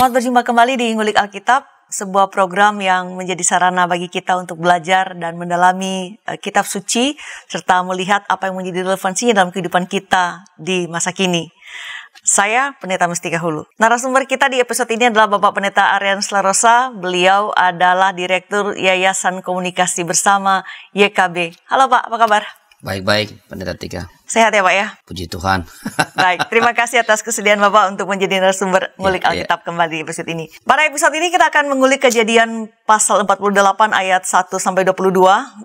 Selamat berjumpa kembali di Ngulik Alkitab, sebuah program yang menjadi sarana bagi kita untuk belajar dan mendalami kitab suci, serta melihat apa yang menjadi relevansinya dalam kehidupan kita di masa kini. Saya Pendeta Mustika Hulu. Narasumber kita di episode ini adalah Bapak Pendeta Arian Slarosa. Beliau adalah Direktur Yayasan Komunikasi Bersama YKB. Halo Pak, apa kabar? Baik-baik, Pendeta Tika. Sehat ya Pak ya? Puji Tuhan. Baik, terima kasih atas kesediaan Bapak untuk menjadi narasumber Ngulik Alkitab kembali di episode ini. Pada episode ini kita akan mengulik Kejadian pasal 48 ayat 1-22.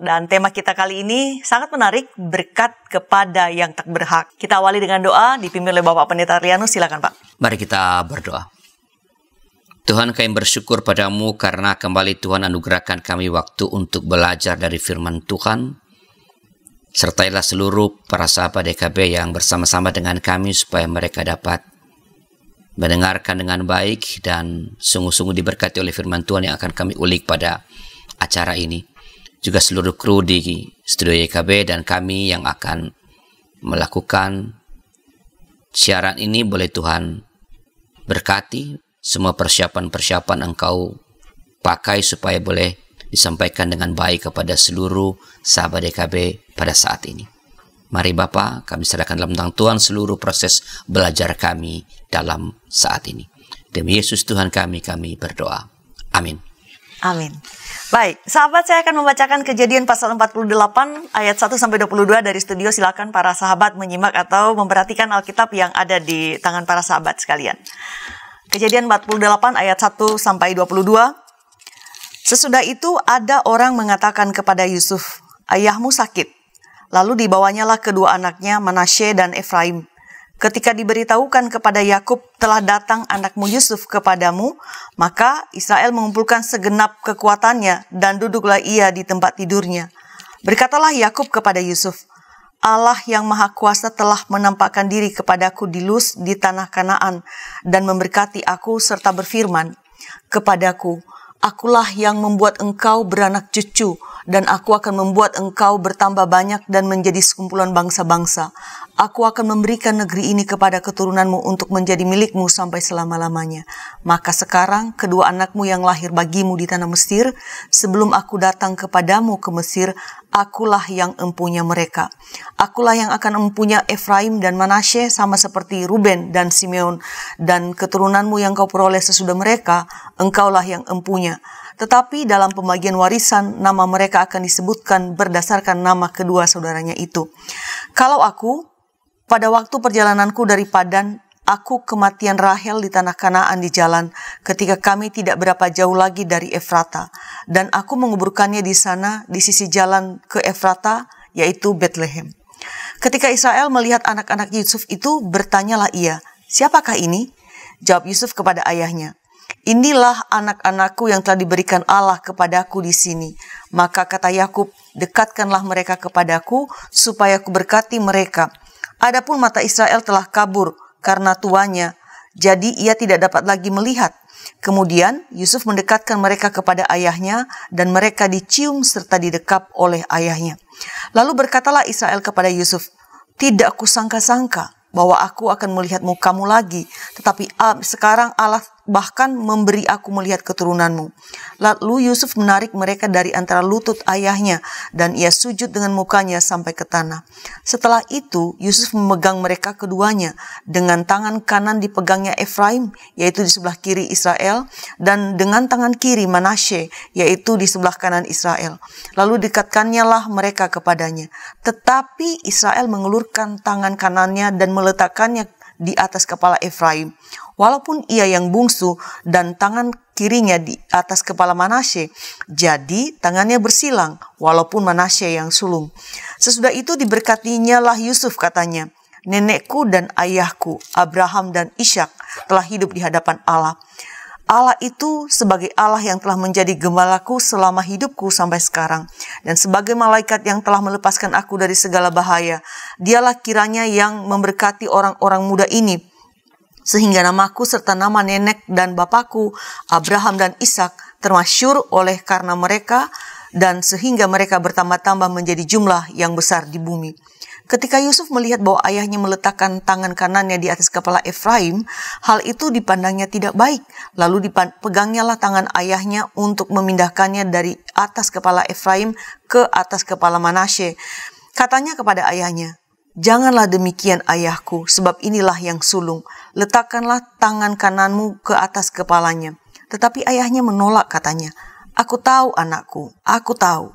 Dan tema kita kali ini sangat menarik, berkat kepada yang tak berhak. Kita awali dengan doa, dipimpin oleh Bapak Pendeta Rianus. Silakan Pak. Mari kita berdoa. Tuhan, kami bersyukur padamu karena kembali Tuhan anugerahkan kami waktu untuk belajar dari firman Tuhan. Sertailah seluruh para sahabat DKB yang bersama-sama dengan kami supaya mereka dapat mendengarkan dengan baik dan sungguh-sungguh diberkati oleh firman Tuhan yang akan kami ulik pada acara ini. Juga seluruh kru di studio YKB dan kami yang akan melakukan siaran ini, boleh Tuhan berkati semua persiapan-persiapan Engkau pakai supaya boleh disampaikan dengan baik kepada seluruh sahabat DKB pada saat ini. Mari Bapa, kami serahkan dalam tangan Tuhan seluruh proses belajar kami dalam saat ini. Demi Yesus Tuhan kami berdoa. Amin. Amin. Baik, sahabat, saya akan membacakan Kejadian pasal 48 ayat 1-22 dari studio. Silakan para sahabat menyimak atau memperhatikan Alkitab yang ada di tangan para sahabat sekalian. Kejadian 48 ayat 1-22. Sesudah itu ada orang mengatakan kepada Yusuf, "Ayahmu sakit." Lalu dibawanyalah kedua anaknya Manasye dan Efraim. Ketika diberitahukan kepada Yakub, "Telah datang anakmu Yusuf kepadamu," maka Israel mengumpulkan segenap kekuatannya dan duduklah ia di tempat tidurnya. Berkatalah Yakub kepada Yusuf, "Allah yang Maha Kuasa telah menampakkan diri kepadaku di Luz di tanah Kanaan dan memberkati aku serta berfirman kepadaku, 'Akulah yang membuat engkau beranak cucu, dan aku akan membuat engkau bertambah banyak dan menjadi sekumpulan bangsa-bangsa. Aku akan memberikan negeri ini kepada keturunanmu untuk menjadi milikmu sampai selama-lamanya.' Maka sekarang kedua anakmu yang lahir bagimu di tanah Mesir, sebelum aku datang kepadamu ke Mesir, akulah yang empunya mereka. Akulah yang akan empunya Efraim dan Manasye sama seperti Ruben dan Simeon, dan keturunanmu yang kau peroleh sesudah mereka, engkaulah yang empunya. Tetapi dalam pembagian warisan, nama mereka akan disebutkan berdasarkan nama kedua saudaranya itu. Kalau aku, pada waktu perjalananku dari Padan, aku kematian Rahel di tanah Kanaan di jalan, ketika kami tidak berapa jauh lagi dari Efrata, dan aku menguburkannya di sana, di sisi jalan ke Efrata, yaitu Bethlehem. Ketika Israel melihat anak-anak Yusuf itu, bertanyalah ia, 'Siapakah ini?' Jawab Yusuf kepada ayahnya, 'Inilah anak-anakku yang telah diberikan Allah kepadaku di sini.' Maka kata Yakub, 'Dekatkanlah mereka kepadaku, supaya aku berkati mereka. Adapun mata Israel telah kabur karena tuanya, jadi ia tidak dapat lagi melihat.' Kemudian Yusuf mendekatkan mereka kepada ayahnya, dan mereka dicium serta didekap oleh ayahnya. Lalu berkatalah Israel kepada Yusuf, 'Tidak kusangka-sangka bahwa aku akan melihat mukamu lagi, tetapi sekarang Allah bahkan memberi aku melihat keturunanmu.' Lalu Yusuf menarik mereka dari antara lutut ayahnya, dan ia sujud dengan mukanya sampai ke tanah. Setelah itu Yusuf memegang mereka keduanya, dengan tangan kanan dipegangnya Efraim, yaitu di sebelah kiri Israel, dan dengan tangan kiri Manasye, yaitu di sebelah kanan Israel. Lalu dekatkannya lah mereka kepadanya. Tetapi Israel mengulurkan tangan kanannya dan meletakkannya di atas kepala Efraim, walaupun ia yang bungsu, dan tangan kirinya di atas kepala Manasye. Jadi tangannya bersilang, walaupun Manasye yang sulung. Sesudah itu diberkatinya lah Yusuf, katanya, 'Nenekku dan ayahku, Abraham dan Ishak, telah hidup di hadapan Allah. Allah itu sebagai Allah yang telah menjadi gembalaku selama hidupku sampai sekarang, dan sebagai malaikat yang telah melepaskan aku dari segala bahaya. Dialah kiranya yang memberkati orang-orang muda ini, sehingga namaku serta nama nenek dan bapakku Abraham dan Ishak termasyhur oleh karena mereka, dan sehingga mereka bertambah-tambah menjadi jumlah yang besar di bumi.' Ketika Yusuf melihat bahwa ayahnya meletakkan tangan kanannya di atas kepala Efraim, hal itu dipandangnya tidak baik. Lalu dipegangnyalah tangan ayahnya untuk memindahkannya dari atas kepala Efraim ke atas kepala Manasye. Katanya kepada ayahnya, "Janganlah demikian ayahku, sebab inilah yang sulung. Letakkanlah tangan kananmu ke atas kepalanya." Tetapi ayahnya menolak, katanya, "Aku tahu anakku, aku tahu.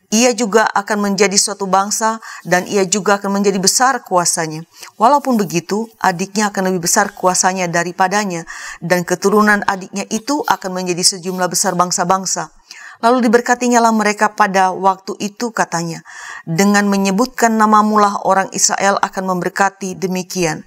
Ia juga akan menjadi suatu bangsa dan ia juga akan menjadi besar kuasanya. Walaupun begitu, adiknya akan lebih besar kuasanya daripadanya dan keturunan adiknya itu akan menjadi sejumlah besar bangsa-bangsa." Lalu diberkatinya lah mereka pada waktu itu, katanya, "Dengan menyebutkan namamu lah orang Israel akan memberkati demikian.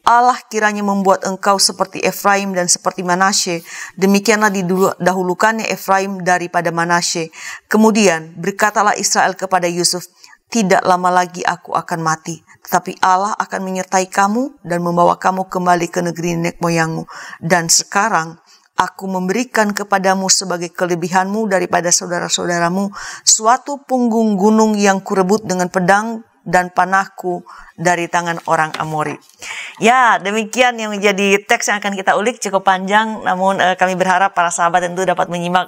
Allah kiranya membuat engkau seperti Efraim dan seperti Manasye. Demikianlah didahulukannya Efraim daripada Manasye. Kemudian berkatalah Israel kepada Yusuf, 'Tidak lama lagi aku akan mati, tetapi Allah akan menyertai kamu dan membawa kamu kembali ke negeri nenek moyangmu. Dan sekarang aku memberikan kepadamu sebagai kelebihanmu daripada saudara-saudaramu suatu punggung gunung yang kurebut dengan pedang dan panahku dari tangan orang Amori.'" Ya, demikian yang menjadi teks yang akan kita ulik, cukup panjang, namun kami berharap para sahabat tentu dapat menyimak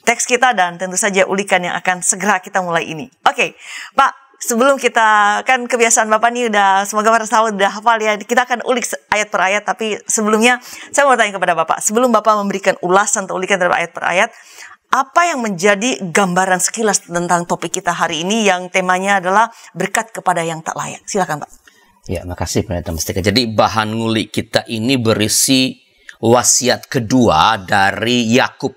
teks kita dan tentu saja ulikan yang akan segera kita mulai ini. Oke, Pak, sebelum kita, kan kebiasaan Bapak nih udah, semoga para sahabat udah hafal ya, kita akan ulik ayat per ayat, tapi sebelumnya saya mau tanya kepada Bapak, sebelum Bapak memberikan ulasan atau ulikan terhadap ayat per ayat, apa yang menjadi gambaran sekilas tentang topik kita hari ini yang temanya adalah berkat kepada yang tak layak? Silakan, Pak. Ya, makasih Pendeta Mustika. Jadi bahan ngulik kita ini berisi wasiat kedua dari Yakub,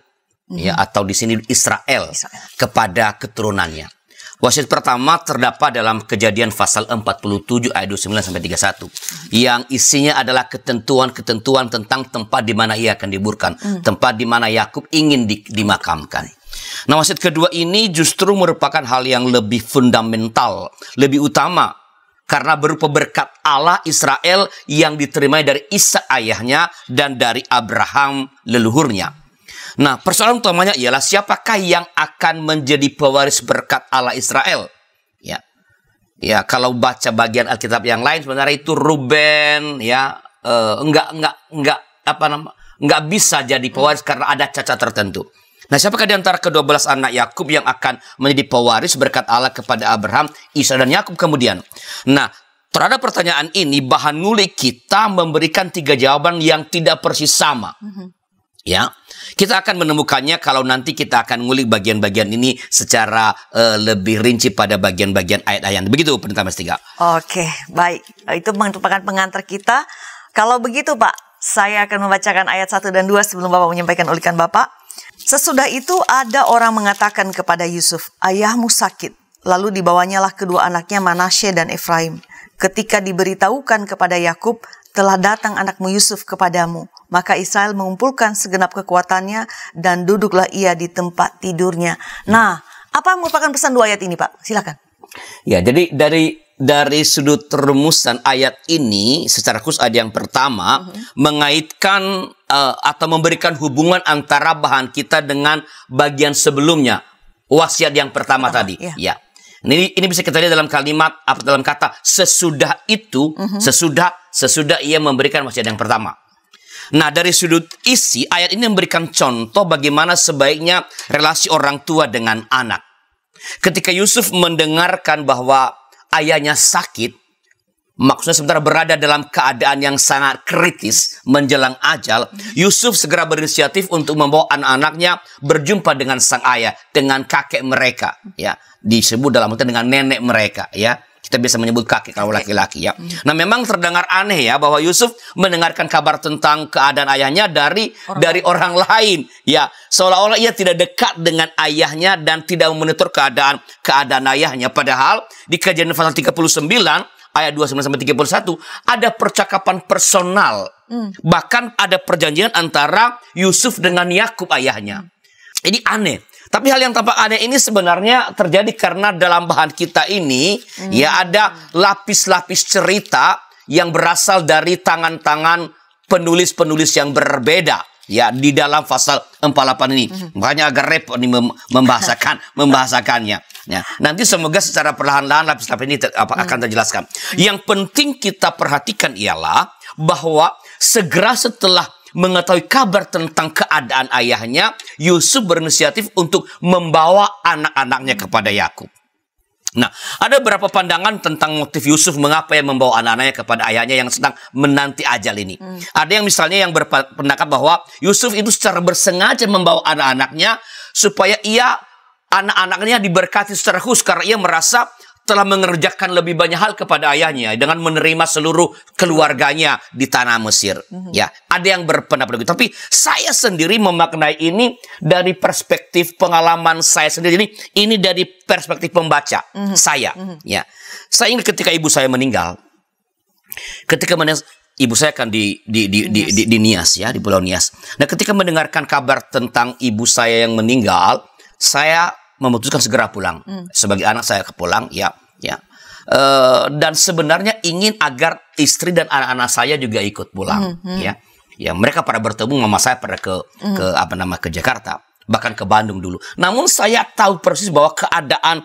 ya, atau di sini Israel kepada keturunannya. Wasiat pertama terdapat dalam Kejadian pasal 47 ayat 29 sampai 31 yang isinya adalah ketentuan-ketentuan tentang tempat di mana ia akan dibuburkan, tempat di mana Yakub ingin dimakamkan. Nah, wasiat kedua ini justru merupakan hal yang lebih fundamental, lebih utama, karena berupa berkat Allah Israel yang diterima dari Ishak ayahnya dan dari Abraham leluhurnya. Nah, persoalan utamanya ialah siapakah yang akan menjadi pewaris berkat Allah Israel? Ya, kalau baca bagian Alkitab yang lain sebenarnya itu Ruben, ya, enggak bisa jadi pewaris karena ada cacat tertentu. Nah, siapakah di antara ke-12 anak Yakub yang akan menjadi pewaris berkat Allah kepada Abraham, Ishak dan Yakub kemudian? Nah, terhadap pertanyaan ini bahan ngulik kita memberikan 3 jawaban yang tidak persis sama. Ya, kita akan menemukannya kalau nanti kita akan ngulik bagian-bagian ini secara lebih rinci pada bagian-bagian ayat-ayat. Begitu, Pendeta Mustika. Oke, baik. Itu merupakan pengantar kita. Kalau begitu, Pak, saya akan membacakan ayat 1 dan 2 sebelum Bapak menyampaikan ulikan Bapak. Sesudah itu ada orang mengatakan kepada Yusuf, "Ayahmu sakit." Lalu dibawanyalah kedua anaknya Manasye dan Efraim. Ketika diberitahukan kepada Yakub, "Telah datang anakmu Yusuf kepadamu," maka Israel mengumpulkan segenap kekuatannya dan duduklah ia di tempat tidurnya. Nah, apa merupakan pesan 2 ayat ini, Pak? Silakan. Ya, jadi dari sudut rumusan ayat ini secara khusus ayat yang pertama mengaitkan atau memberikan hubungan antara bahan kita dengan bagian sebelumnya, wasiat yang pertama tadi. Ya. Ini bisa kita lihat dalam kalimat atau dalam kata sesudah itu, sesudah ia memberikan wasiat yang pertama. Nah, dari sudut isi ayat ini memberikan contoh bagaimana sebaiknya relasi orang tua dengan anak. Ketika Yusuf mendengarkan bahwa ayahnya sakit, maksudnya sebentar berada dalam keadaan yang sangat kritis menjelang ajal, Yusuf segera berinisiatif untuk membawa anak-anaknya berjumpa dengan sang ayah, dengan kakek mereka, ya, disebut dalam arti dengan nenek mereka, ya. Kita bisa menyebut kakek kalau laki-laki, ya. Nah, memang terdengar aneh ya bahwa Yusuf mendengarkan kabar tentang keadaan ayahnya dari orang lain, ya. Seolah-olah ia tidak dekat dengan ayahnya dan tidak memonitor keadaan ayahnya. Padahal di Kejadian pasal 39 ayat 29 sampai 31 ada percakapan personal. Bahkan ada perjanjian antara Yusuf dengan Yakub ayahnya. Ini aneh. Tapi hal yang tampak aneh ini sebenarnya terjadi karena dalam bahan kita ini ya ada lapis-lapis cerita yang berasal dari tangan-tangan penulis-penulis yang berbeda ya di dalam pasal 48 ini. Makanya agak repot nih membahasakannya. Ya, nanti semoga secara perlahan-lahan lapis-lapis ini akan terjelaskan. Yang penting kita perhatikan ialah bahwa segera setelah mengetahui kabar tentang keadaan ayahnya, Yusuf berinisiatif untuk membawa anak-anaknya kepada Yakub. Nah, ada beberapa pandangan tentang motif Yusuf mengapa ia membawa anak-anaknya kepada ayahnya yang sedang menanti ajal ini. Ada yang misalnya yang berpendapat bahwa Yusuf itu secara bersengaja membawa anak-anaknya supaya anak-anaknya diberkati secara khusus karena ia merasa telah mengerjakan lebih banyak hal kepada ayahnya dengan menerima seluruh keluarganya di tanah Mesir. Ya, ada yang berpendapat begitu. Tapi saya sendiri memaknai ini dari perspektif pengalaman saya sendiri. Ini dari perspektif pembaca saya. Ya, saya ingat ketika ibu saya meninggal. Ibu saya kan di Nias, ya, di Pulau Nias. Nah, ketika mendengarkan kabar tentang ibu saya yang meninggal, saya memutuskan segera pulang. Sebagai anak saya pulang, ya. Dan sebenarnya ingin agar istri dan anak-anak saya juga ikut pulang, ya. Ya, mereka pada bertemu, mama saya pada ke Jakarta, bahkan ke Bandung dulu. Namun saya tahu persis bahwa keadaan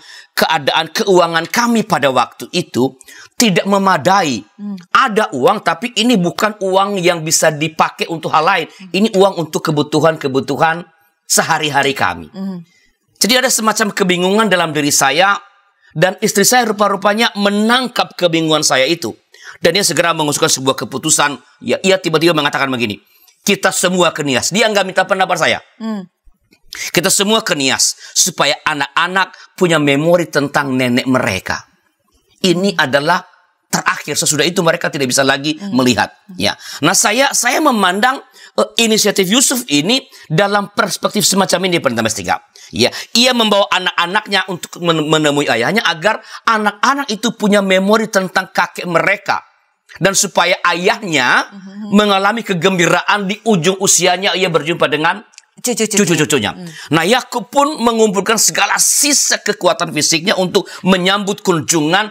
keuangan kami pada waktu itu tidak memadai. Ada uang, tapi ini bukan uang yang bisa dipakai untuk hal lain. Ini uang untuk kebutuhan sehari-hari kami. Jadi ada semacam kebingungan dalam diri saya, dan istri saya rupa-rupanya menangkap kebingungan saya itu. Dan dia segera mengusulkan sebuah keputusan. Ya, ia tiba-tiba mengatakan begini, kita semua ke Nias. Dia nggak minta pendapat saya. Kita semua ke Nias supaya anak-anak punya memori tentang nenek mereka. Ini adalah terakhir, sesudah itu mereka tidak bisa lagi melihat. Ya, nah saya memandang inisiatif Yusuf ini dalam perspektif semacam ini, Pendengar Mestiga. Ya, ia membawa anak-anaknya untuk menemui ayahnya agar anak-anak itu punya memori tentang kakek mereka. Dan supaya ayahnya mengalami kegembiraan di ujung usianya ia berjumpa dengan cucu-cucunya. Nah, Yakub pun mengumpulkan segala sisa kekuatan fisiknya untuk menyambut kunjungan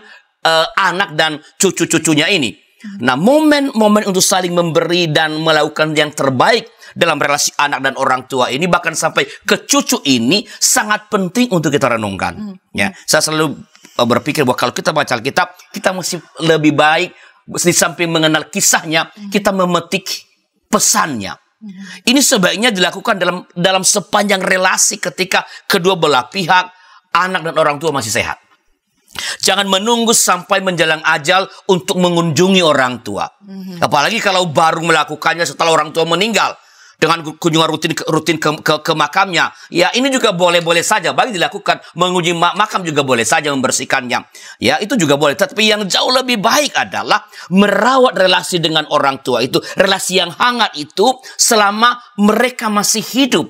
anak dan cucu-cucunya ini. Nah, momen-momen untuk saling memberi dan melakukan yang terbaik dalam relasi anak dan orang tua ini, bahkan sampai ke cucu ini, sangat penting untuk kita renungkan. Ya, saya selalu berpikir bahwa kalau kita baca Alkitab, kita mesti lebih baik di samping mengenal kisahnya, kita memetik pesannya. Ini sebaiknya dilakukan dalam sepanjang relasi ketika kedua belah pihak, anak dan orang tua masih sehat. Jangan menunggu sampai menjelang ajal untuk mengunjungi orang tua. Apalagi kalau baru melakukannya setelah orang tua meninggal. Dengan kunjungan rutin ke makamnya. Ya, ini juga boleh-boleh saja. Bagi dilakukan, mengunjungi makam juga boleh saja, membersihkannya. Ya, itu juga boleh. Tapi yang jauh lebih baik adalah merawat relasi dengan orang tua itu. Relasi yang hangat itu selama mereka masih hidup.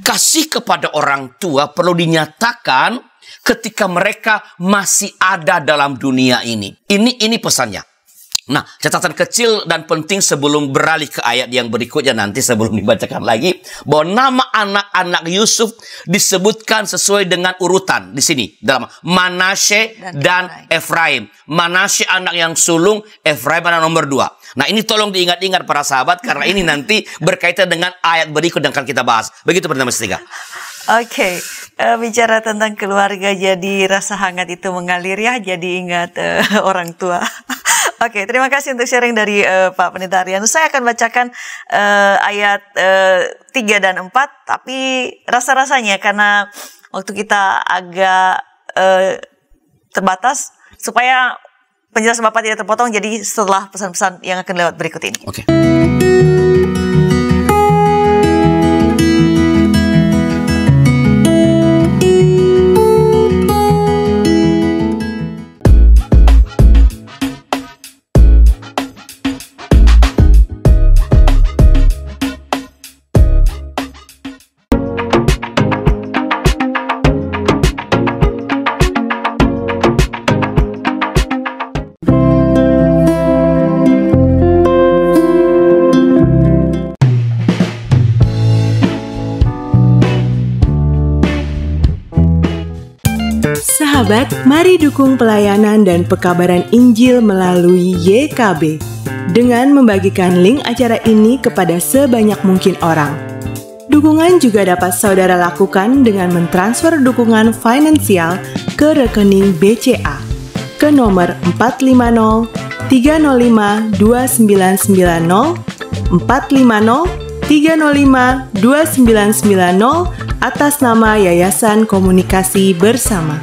Kasih kepada orang tua perlu dinyatakan ketika mereka masih ada dalam dunia ini. Ini pesannya. Nah, catatan kecil dan penting sebelum beralih ke ayat yang berikutnya nanti sebelum dibacakan lagi, bahwa nama anak-anak Yusuf disebutkan sesuai dengan urutan di sini dalam Manasye dan Efraim. Manasye anak yang sulung, Efraim anak nomor 2. Nah, ini tolong diingat-ingat para sahabat karena ini nanti berkaitan dengan ayat berikut yang akan kita bahas. Begitu Pendengar Mestiga. Oke, bicara tentang keluarga, jadi rasa hangat itu mengalir ya, jadi ingat orang tua. Oke, terima kasih untuk sharing dari Pak Pendeta Arianus. Saya akan bacakan ayat 3 dan 4, tapi rasa-rasanya karena waktu kita agak terbatas, supaya penjelasan Bapak tidak terpotong, jadi setelah pesan-pesan yang akan lewat berikut ini. Oke. Sahabat, mari dukung pelayanan dan pekabaran Injil melalui YKB dengan membagikan link acara ini kepada sebanyak mungkin orang. Dukungan juga dapat saudara lakukan dengan mentransfer dukungan finansial ke rekening BCA ke nomor 450 305 2990 450 305 2990 atas nama Yayasan Komunikasi Bersama.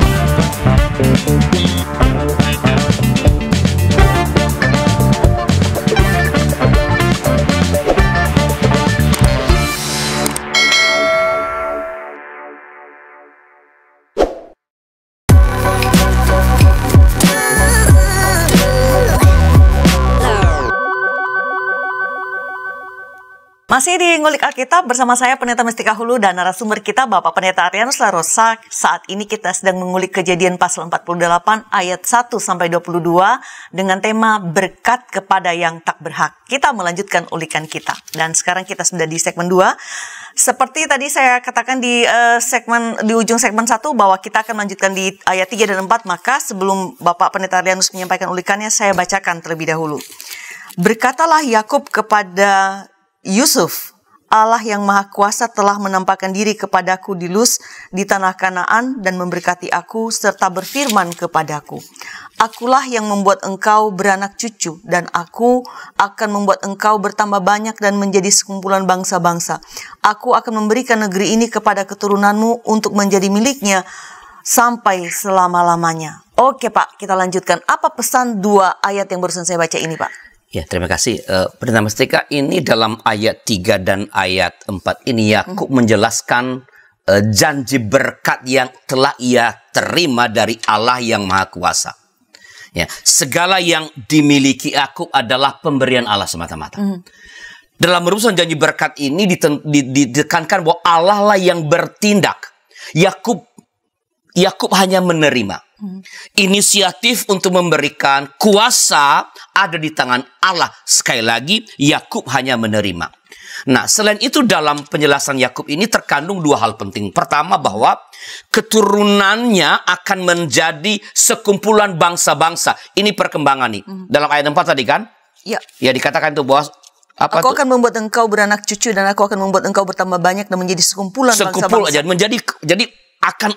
Masih di Ngulik Alkitab bersama saya Pendeta Mestika Hulu dan narasumber kita Bapak Pendeta Arianus Larosa. Saat ini kita sedang mengulik Kejadian pasal 48 ayat 1 sampai 22 dengan tema berkat kepada yang tak berhak. Kita melanjutkan ulikan kita dan sekarang kita sudah di segmen 2. Seperti tadi saya katakan di ujung segmen 1 bahwa kita akan melanjutkan di ayat 3 dan 4, maka sebelum Bapak Pendeta Arianus menyampaikan ulikannya, saya bacakan terlebih dahulu. Berkatalah Yakub kepada Yusuf, Allah yang Maha Kuasa telah menampakkan diri kepadaku di Luz di tanah Kanaan dan memberkati aku serta berfirman kepadaku, akulah yang membuat engkau beranak cucu dan aku akan membuat engkau bertambah banyak dan menjadi sekumpulan bangsa-bangsa. Aku akan memberikan negeri ini kepada keturunanmu untuk menjadi miliknya sampai selama-lamanya. Oke Pak, kita lanjutkan. Apa pesan 2 ayat yang barusan saya baca ini Pak? Ya, terima kasih. Pendeta Mestika, ini dalam ayat 3 dan ayat 4 ini Yakub menjelaskan janji berkat yang telah ia terima dari Allah yang Maha Kuasa. Ya, segala yang dimiliki Yakub adalah pemberian Allah semata-mata. Dalam merumuskan janji berkat ini ditekankan bahwa Allah lah yang bertindak. Yakub hanya menerima. Inisiatif untuk memberikan kuasa ada di tangan Allah. Sekali lagi, Yakub hanya menerima. Nah, selain itu dalam penjelasan Yakub ini terkandung 2 hal penting. Pertama, bahwa keturunannya akan menjadi sekumpulan bangsa-bangsa. Ini perkembangan nih. Dalam ayat 4 tadi kan? Ya. Ya, dikatakan itu bahwa aku akan membuat engkau beranak cucu dan aku akan membuat engkau bertambah banyak dan menjadi sekumpulan bangsa-bangsa. Jadi akan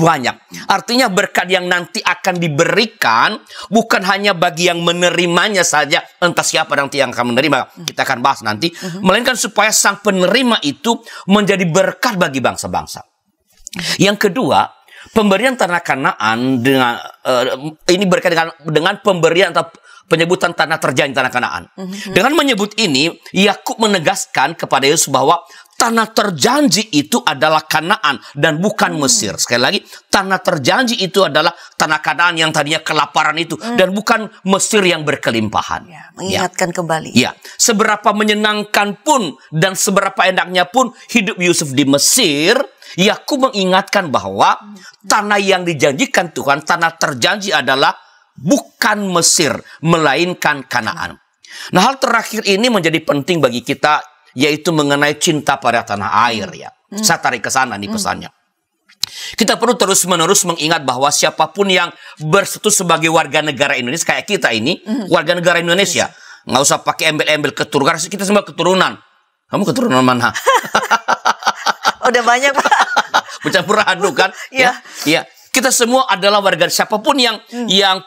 banyak. Artinya berkat yang nanti akan diberikan bukan hanya bagi yang menerimanya saja, entah siapa nanti yang akan menerima, kita akan bahas nanti, melainkan supaya sang penerima itu menjadi berkat bagi bangsa-bangsa. Yang kedua, pemberian tanah Kanaan dengan ini berkaitan dengan pemberian atau penyebutan tanah terjanji, tanah Kanaan. Dengan menyebut ini, Yakub menegaskan kepada Yesus bahwa tanah terjanji itu adalah Kanaan dan bukan Mesir. Sekali lagi, tanah terjanji itu adalah tanah Kanaan yang tadinya kelaparan itu dan bukan Mesir yang berkelimpahan. Ya, mengingatkan kembali. Ya, seberapa menyenangkan pun dan seberapa enaknya pun hidup Yusuf di Mesir, Yakub mengingatkan bahwa tanah yang dijanjikan Tuhan, tanah terjanji adalah bukan Mesir, melainkan Kanaan. Nah, hal terakhir ini menjadi penting bagi kita, yaitu mengenai cinta pada tanah air ya. Saya tarik ke sana nih pesannya. Kita perlu terus-menerus mengingat bahwa siapapun yang berstatus sebagai warga negara Indonesia, kayak kita ini, warga negara Indonesia, nggak usah pakai embel-embel keturunan, kita semua keturunan. Kamu keturunan mana? Udah banyak Pak. Bercampur aduk kan? Ya. Ya. Kita semua adalah warga, siapapun yang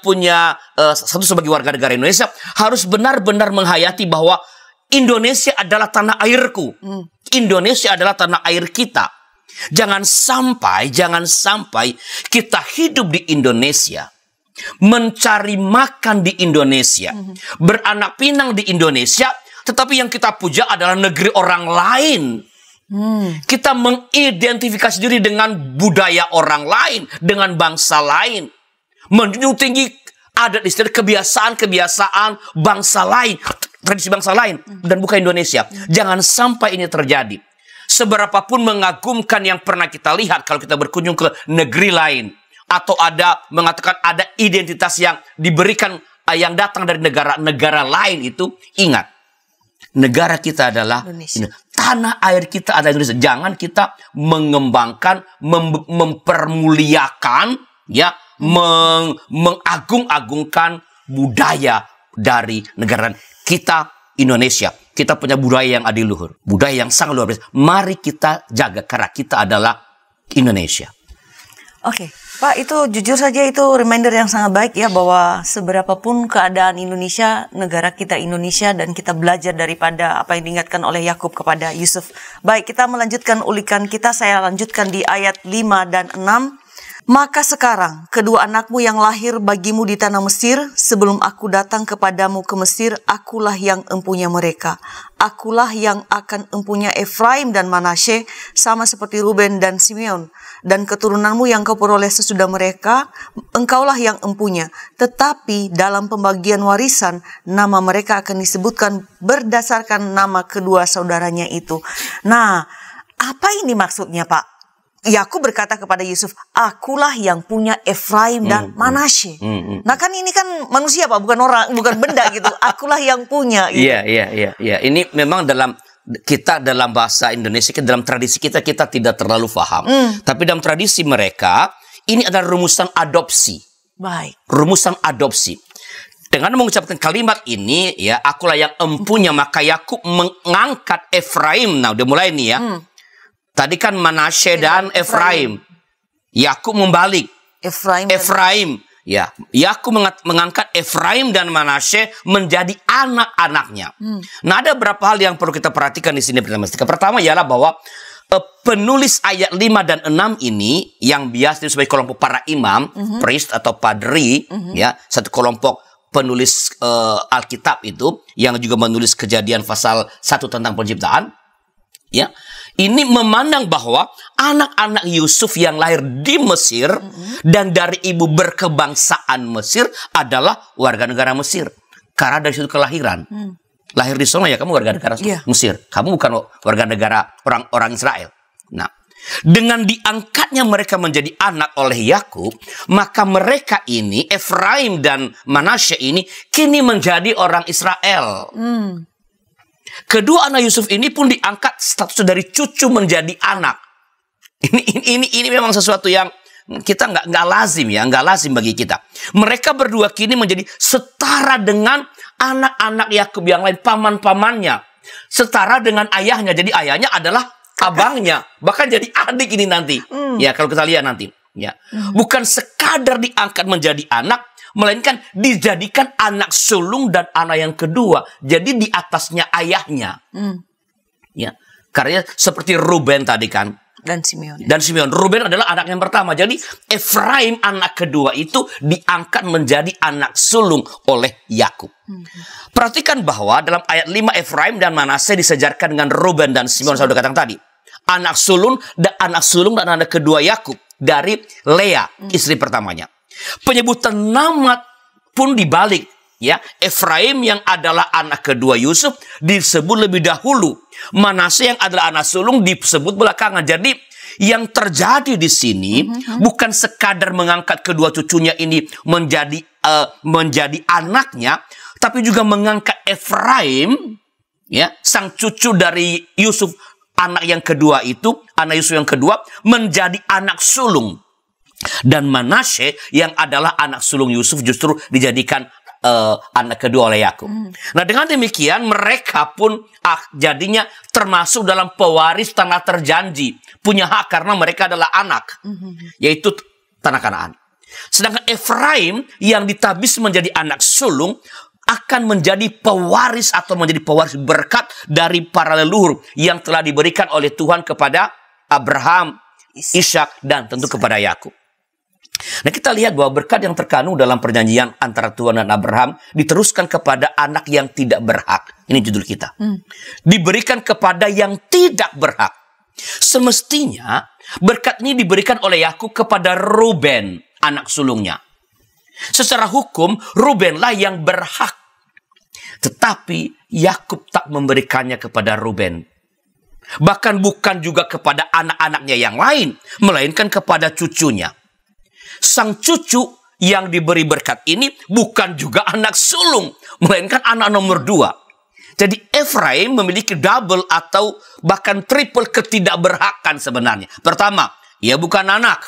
punya status sebagai warga negara Indonesia harus benar-benar menghayati bahwa Indonesia adalah tanah airku. Indonesia adalah tanah air kita. Jangan sampai kita hidup di Indonesia, mencari makan di Indonesia, beranak pinang di Indonesia, tetapi yang kita puja adalah negeri orang lain. Kita mengidentifikasi diri dengan budaya orang lain, dengan bangsa lain, menjunjung tinggi adat istiadat, kebiasaan bangsa lain, tradisi bangsa lain, dan bukan Indonesia. Jangan sampai ini terjadi. Seberapapun mengagumkan yang pernah kita lihat kalau kita berkunjung ke negeri lain, atau ada mengatakan ada identitas yang diberikan yang datang dari negara lain, itu ingat, negara kita adalah Indonesia. Tanah air kita adalah Indonesia. Jangan kita mengembangkan, mempermuliakan, ya, mengagung-agungkan budaya dari negara kita Indonesia. kita punya budaya yang adiluhur, budaya yang sangat luar biasa. Mari kita jaga karena kita adalah Indonesia. Oke, Pak, itu jujur saja itu reminder yang sangat baik ya, bahwa seberapapun keadaan Indonesia, negara kita Indonesia, dan kita belajar daripada apa yang diingatkan oleh Yakub kepada Yusuf. Baik, kita melanjutkan ulikan kita. Saya lanjutkan di ayat 5 dan 6. Maka sekarang kedua anakmu yang lahir bagimu di tanah Mesir, sebelum aku datang kepadamu ke Mesir, akulah yang empunya mereka. Akulah yang akan empunya Efraim dan Manasye, sama seperti Ruben dan Simeon. Dan keturunanmu yang kau peroleh sesudah mereka, engkaulah yang empunya. Tetapi dalam pembagian warisan, nama mereka akan disebutkan berdasarkan nama kedua saudaranya itu. Nah, apa ini maksudnya, Pak? Yakub berkata kepada Yusuf, akulah yang punya Efraim dan Manasye. Nah kan ini kan manusia, Pak, bukan orang, bukan benda gitu. Akulah yang punya. Gitu. Iya. Ini memang dalam bahasa Indonesia, dalam tradisi kita tidak terlalu paham. Tapi dalam tradisi mereka, ini adalah rumusan adopsi. Baik. Rumusan adopsi. Dengan mengucapkan kalimat ini, ya, akulah yang empunya, maka Yakub mengangkat Efraim. Nah, udah mulai nih ya. Tadi kan Manasye dan Efraim. Yakub membalik. Efraim. Ya, Yakub mengangkat Efraim dan Manasye menjadi anak-anaknya. Nah, ada beberapa hal yang perlu kita perhatikan di sini. Pertama ialah bahwa penulis ayat 5 dan 6 ini yang biasa disebut sebagai kelompok para imam, priest atau padri, ya, satu kelompok penulis Alkitab itu yang juga menulis Kejadian pasal 1 tentang penciptaan. Ya, ini memandang bahwa anak-anak Yusuf yang lahir di Mesir dan dari ibu berkebangsaan Mesir adalah warga negara Mesir. Karena dari situ kelahiran. Lahir di sana ya kamu warga negara Mesir. Kamu bukan warga negara orang Israel. Nah, dengan diangkatnya mereka menjadi anak oleh Yakub, maka mereka ini, Efraim dan Manasye ini, kini menjadi orang Israel. Kedua anak Yusuf ini pun diangkat status dari cucu menjadi anak. Ini memang sesuatu yang kita nggak lazim ya, nggak lazim bagi kita. Mereka berdua kini menjadi setara dengan anak-anak Yakub yang lain, paman-pamannya, setara dengan ayahnya. Jadi ayahnya adalah abangnya, bahkan jadi adik ini nanti. Ya, kalau kita lihat nanti, ya, bukan sekadar diangkat menjadi anak, melainkan dijadikan anak sulung dan anak yang kedua. Jadi di atasnya ayahnya. Ya, karena seperti Ruben tadi kan. Dan Simeon. Ruben adalah anak yang pertama. Jadi Efraim anak kedua itu diangkat menjadi anak sulung oleh Yakub. Perhatikan bahwa dalam ayat 5 Efraim dan Manasye disejarkan dengan Ruben dan Simeon. Saya sudah katakan tadi. Anak sulung dan anak kedua Yakub dari Lea, istri pertamanya. Penyebutan nama pun dibalik, ya. Efraim yang adalah anak kedua Yusuf disebut lebih dahulu. Manasye yang adalah anak sulung disebut belakangan. Jadi yang terjadi di sini bukan sekadar mengangkat kedua cucunya ini menjadi anaknya, tapi juga mengangkat Efraim, ya, sang cucu dari Yusuf, anak yang kedua itu, anak Yusuf yang kedua, menjadi anak sulung. Dan Manasye yang adalah anak sulung Yusuf justru dijadikan anak kedua oleh Yakub. Nah, dengan demikian mereka pun jadinya termasuk dalam pewaris tanah terjanji, punya hak karena mereka adalah anak, yaitu tanah Kanaan. Sedangkan Efraim yang ditabis menjadi anak sulung akan menjadi pewaris atau menjadi pewaris berkat dari para leluhur yang telah diberikan oleh Tuhan kepada Abraham, Ishak, dan tentu kepada Yakub. Nah, kita lihat bahwa berkat yang terkandung dalam perjanjian antara Tuhan dan Abraham diteruskan kepada anak yang tidak berhak. Ini judul kita. Diberikan kepada yang tidak berhak. Semestinya berkat ini diberikan oleh Yakub kepada Ruben, anak sulungnya. Secara hukum, Rubenlah yang berhak. Tetapi Yakub tak memberikannya kepada Ruben. Bahkan bukan juga kepada anak-anaknya yang lain, melainkan kepada cucunya. Sang cucu yang diberi berkat ini bukan juga anak sulung, melainkan anak nomor 2. Jadi Efraim memiliki double atau bahkan triple ketidakberhakan sebenarnya. Pertama, ia bukan anak.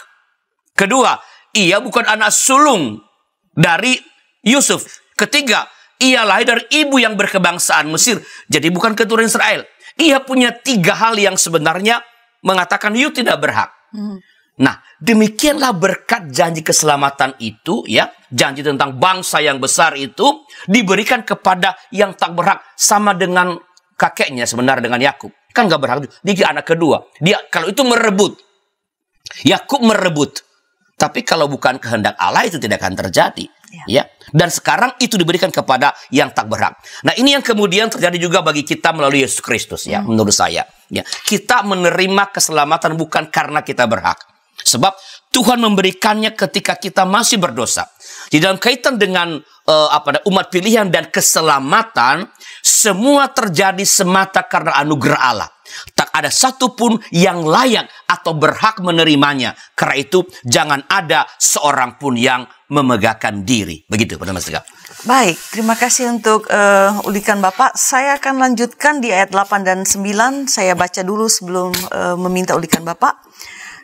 Kedua, ia bukan anak sulung dari Yusuf. Ketiga, ia lahir dari ibu yang berkebangsaan Mesir, jadi bukan keturunan Israel. Ia punya 3 hal yang sebenarnya mengatakan you tidak berhak. Nah, demikianlah berkat janji keselamatan itu, ya, janji tentang bangsa yang besar itu diberikan kepada yang tak berhak, sama dengan kakeknya sebenarnya, dengan Yakub. Kan gak berhak, dia anak kedua. Dia kalau itu merebut, Yakub merebut. Tapi kalau bukan kehendak Allah itu tidak akan terjadi. Ya. Dan sekarang itu diberikan kepada yang tak berhak. Nah, ini yang kemudian terjadi juga bagi kita melalui Yesus Kristus, ya, menurut saya. Ya, kita menerima keselamatan bukan karena kita berhak. Sebab Tuhan memberikannya ketika kita masih berdosa. Di dalam kaitan dengan umat pilihan dan keselamatan, semua terjadi semata karena anugerah Allah. Tak ada satupun yang layak atau berhak menerimanya. Karena itu jangan ada seorang pun yang memegahkan diri. Begitu, Pak Mas Tegar. Baik, terima kasih untuk ulikan Bapak. Saya akan lanjutkan di ayat 8 dan 9. Saya baca dulu sebelum meminta ulikan Bapak.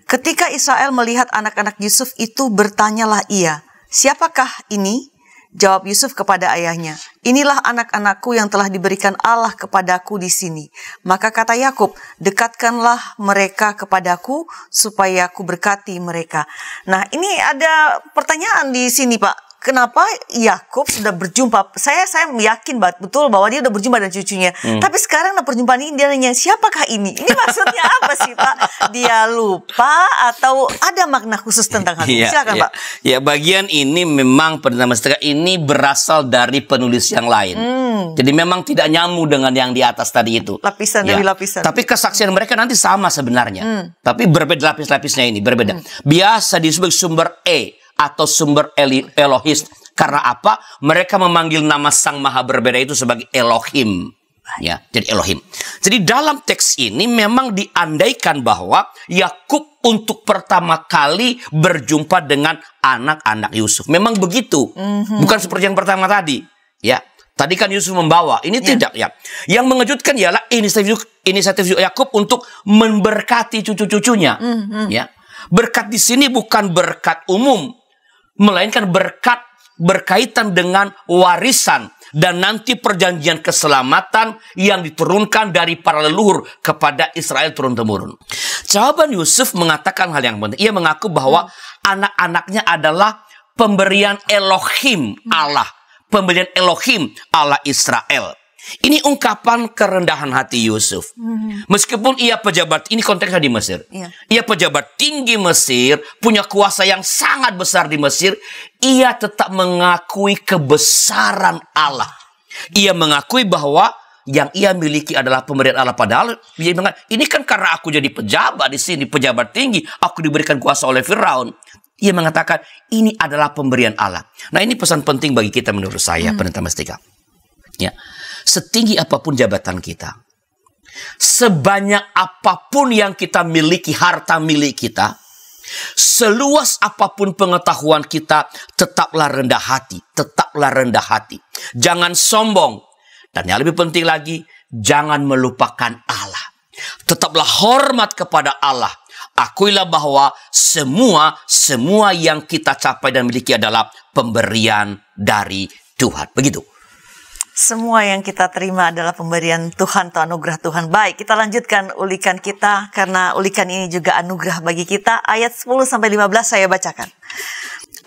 Ketika Israel melihat anak-anak Yusuf itu, bertanyalah ia, "Siapakah ini?" Jawab Yusuf kepada ayahnya, "Inilah anak-anakku yang telah diberikan Allah kepadaku di sini." Maka kata Yakub, "Dekatkanlah mereka kepadaku supaya aku berkati mereka." Nah, ini ada pertanyaan di sini, Pak. Kenapa Yakub sudah berjumpa? Saya yakin betul bahwa dia sudah berjumpa dengan cucunya. Tapi sekarang perjumpaan ini dia nanya, siapakah ini? Ini maksudnya apa sih, Pak? Dia lupa atau ada makna khusus tentang hal ini? Silakan, Pak. Ya, bagian ini memang ini berasal dari penulis yang lain. Jadi memang tidak nyambung dengan yang di atas tadi itu. Lapisan demi lapisan. Tapi kesaksian mereka nanti sama sebenarnya. Tapi berbeda lapis-lapisnya ini, berbeda. Biasa disebut sumber atau sumber Elohis. Karena apa? Mereka memanggil nama Sang Maha Berbeda itu sebagai Elohim. Ya, jadi Elohim. Jadi dalam teks ini memang diandaikan bahwa Yakub untuk pertama kali berjumpa dengan anak-anak Yusuf. Memang begitu. Bukan seperti yang pertama tadi. Ya, tadi kan Yusuf membawa. Ini tidak, ya. Yang mengejutkan ialah inisiatif Yakub untuk memberkati cucu-cucunya. Ya. Berkat di sini bukan berkat umum, melainkan berkat berkaitan dengan warisan dan nanti perjanjian keselamatan yang diturunkan dari para leluhur kepada Israel turun-temurun. Jawaban Yusuf mengatakan hal yang penting. Ia mengaku bahwa anak-anaknya adalah pemberian Elohim Allah, pemberian Elohim Allah Israel. Ini ungkapan kerendahan hati Yusuf. Meskipun ia pejabat, ini konteksnya di Mesir. Ia pejabat tinggi Mesir, punya kuasa yang sangat besar di Mesir. Ia tetap mengakui kebesaran Allah. Ia mengakui bahwa yang ia miliki adalah pemberian Allah. Padahal dia mengatakan, ini kan karena aku jadi pejabat di sini, pejabat tinggi, aku diberikan kuasa oleh Firaun. Ia mengatakan, ini adalah pemberian Allah. Nah, ini pesan penting bagi kita menurut saya, Pendeta Mestika. Ya. Setinggi apapun jabatan kita, sebanyak apapun yang kita miliki, harta milik kita, seluas apapun pengetahuan kita, tetaplah rendah hati, tetaplah rendah hati. Jangan sombong. Dan yang lebih penting lagi, jangan melupakan Allah. Tetaplah hormat kepada Allah. Akuilah bahwa semua yang kita capai dan miliki adalah pemberian dari Tuhan. Begitu. Semua yang kita terima adalah pemberian Tuhan atau anugerah Tuhan. Baik, kita lanjutkan ulikan kita karena ulikan ini juga anugerah bagi kita. Ayat 10-15 saya bacakan.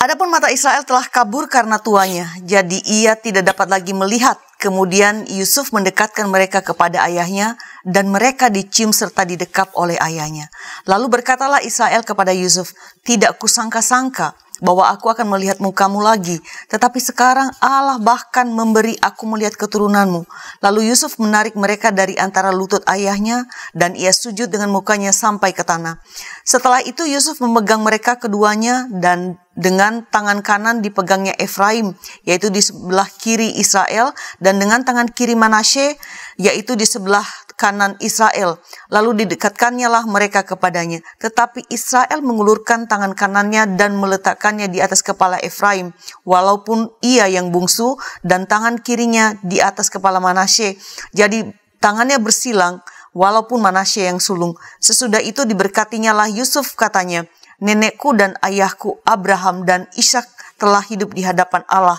Adapun mata Israel telah kabur karena tuanya, jadi ia tidak dapat lagi melihat. Kemudian Yusuf mendekatkan mereka kepada ayahnya dan mereka dicium serta didekap oleh ayahnya. Lalu berkatalah Israel kepada Yusuf, "Tidak kusangka-sangka bahwa aku akan melihat mukamu lagi. Tetapi sekarang Allah bahkan memberi aku melihat keturunanmu." Lalu Yusuf menarik mereka dari antara lutut ayahnya dan ia sujud dengan mukanya sampai ke tanah. Setelah itu Yusuf memegang mereka keduanya dan dengan tangan kanan dipegangnya Efraim, yaitu di sebelah kiri Israel, dan dengan tangan kiri Manasye, yaitu di sebelah kanan Israel. Lalu didekatkannya lah mereka kepadanya. Tetapi Israel mengulurkan tangan kanannya dan meletakkannya di atas kepala Efraim, walaupun ia yang bungsu, dan tangan kirinya di atas kepala Manasye. Jadi tangannya bersilang, walaupun Manasye yang sulung. Sesudah itu diberkatinya lah Yusuf, katanya, "Nenekku dan ayahku Abraham dan Ishak telah hidup di hadapan Allah.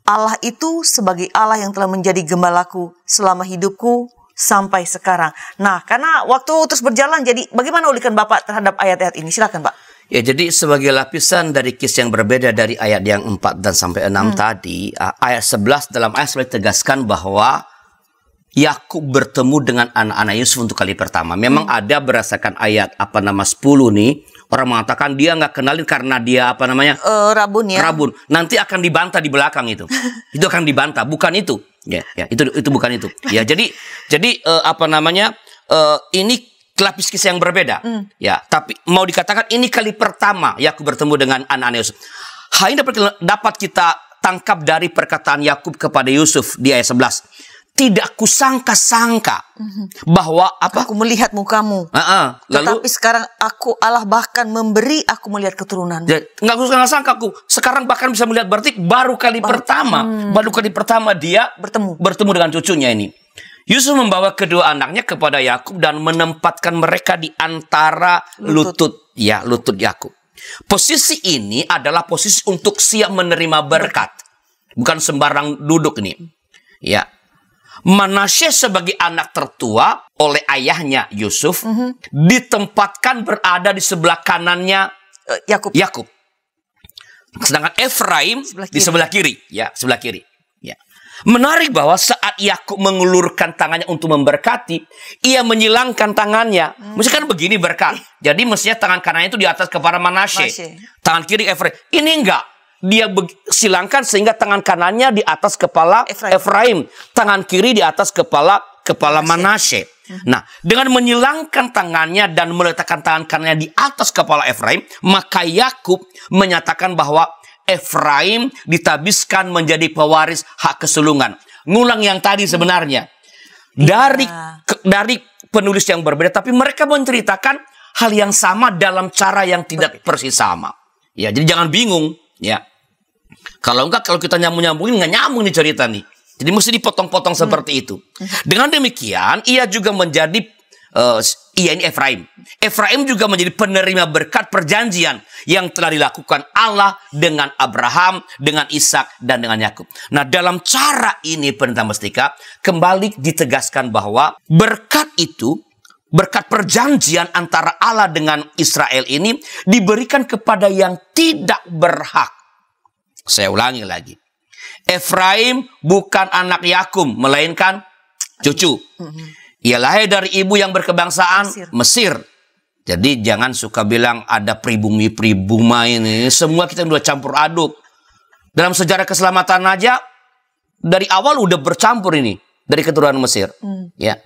Allah itu sebagai Allah yang telah menjadi gembalaku selama hidupku sampai sekarang. Nah, karena waktu terus berjalan, jadi bagaimana ulikan Bapak terhadap ayat-ayat ini? Silakan, Pak. Ya, jadi sebagai lapisan dari kisah yang berbeda dari ayat yang 4 dan sampai 6 tadi, ayat 11 dalam ayat 11 tegaskan bahwa Yakub bertemu dengan anak-anak Yusuf untuk kali pertama. Memang ada berdasarkan ayat 10 nih, orang mengatakan dia nggak kenalin karena dia rabun ya. Rabun. Nanti akan dibantah di belakang itu. Itu akan dibantah, bukan itu. Ya, itu bukan itu. Ya, jadi ini lapis kisah yang berbeda. Ya, tapi mau dikatakan ini kali pertama Yakub bertemu dengan anak-anak Yusuf. Hal ini dapat kita tangkap dari perkataan Yakub kepada Yusuf di ayat 11. Tidak kusangka-sangka bahwa aku melihat mukamu. Tetapi sekarang Allah bahkan memberi aku melihat keturunan. Nggak kusangka aku. Sekarang bahkan bisa melihat, berarti baru kali pertama dia bertemu dengan cucunya ini. Yusuf membawa kedua anaknya kepada Yakub dan menempatkan mereka di antara lutut Yakub. Posisi ini adalah posisi untuk siap menerima berkat. Bukan sembarang duduk nih. Ya. Manasye sebagai anak tertua oleh ayahnya Yusuf ditempatkan berada di sebelah kanannya Yakub. Sedangkan Efraim di sebelah kiri, sebelah kiri. Ya. Menarik bahwa saat Yakub mengulurkan tangannya untuk memberkati, ia menyilangkan tangannya. Mestinya kan begini berkat. Jadi mestinya tangan kanannya itu di atas kepala Manasye. Tangan kiri Efraim. Ini enggak. Dia silangkan sehingga tangan kanannya di atas kepala Efraim, tangan kiri di atas kepala Manasye. Nah, dengan menyilangkan tangannya dan meletakkan tangan kanannya di atas kepala Efraim, maka Yakub menyatakan bahwa Efraim ditabiskan menjadi pewaris hak kesulungan. Ngulang yang tadi sebenarnya dari penulis yang berbeda, tapi mereka menceritakan hal yang sama dalam cara yang tidak persis sama. Ya, jadi jangan bingung. Ya, kalau kita nyambungin nggak nyambung nih cerita nih. Jadi mesti dipotong-potong seperti itu. Dengan demikian, ia juga menjadi ini Efraim. Efraim juga menjadi penerima berkat perjanjian yang telah dilakukan Allah dengan Abraham, dengan Ishak dan dengan Yakub. Nah, dalam cara ini Pendeta Mestika kembali ditegaskan bahwa berkat itu, berkat perjanjian antara Allah dengan Israel ini diberikan kepada yang tidak berhak. Saya ulangi lagi. Efraim bukan anak Yakub, melainkan cucu. Ia lahir dari ibu yang berkebangsaan Mesir. Jadi jangan suka bilang ada pribumi ini. Semua kita udah campur aduk. Dalam sejarah keselamatan aja, dari awal udah bercampur ini. Dari keturunan Mesir. Ya.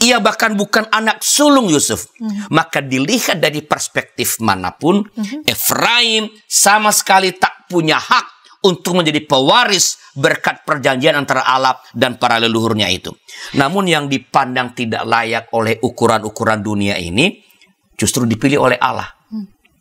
Ia bahkan bukan anak sulung Yusuf. Maka dilihat dari perspektif manapun, Efraim sama sekali tak punya hak untuk menjadi pewaris berkat perjanjian antara Allah dan para leluhurnya itu. Namun yang dipandang tidak layak oleh ukuran-ukuran dunia ini, justru dipilih oleh Allah.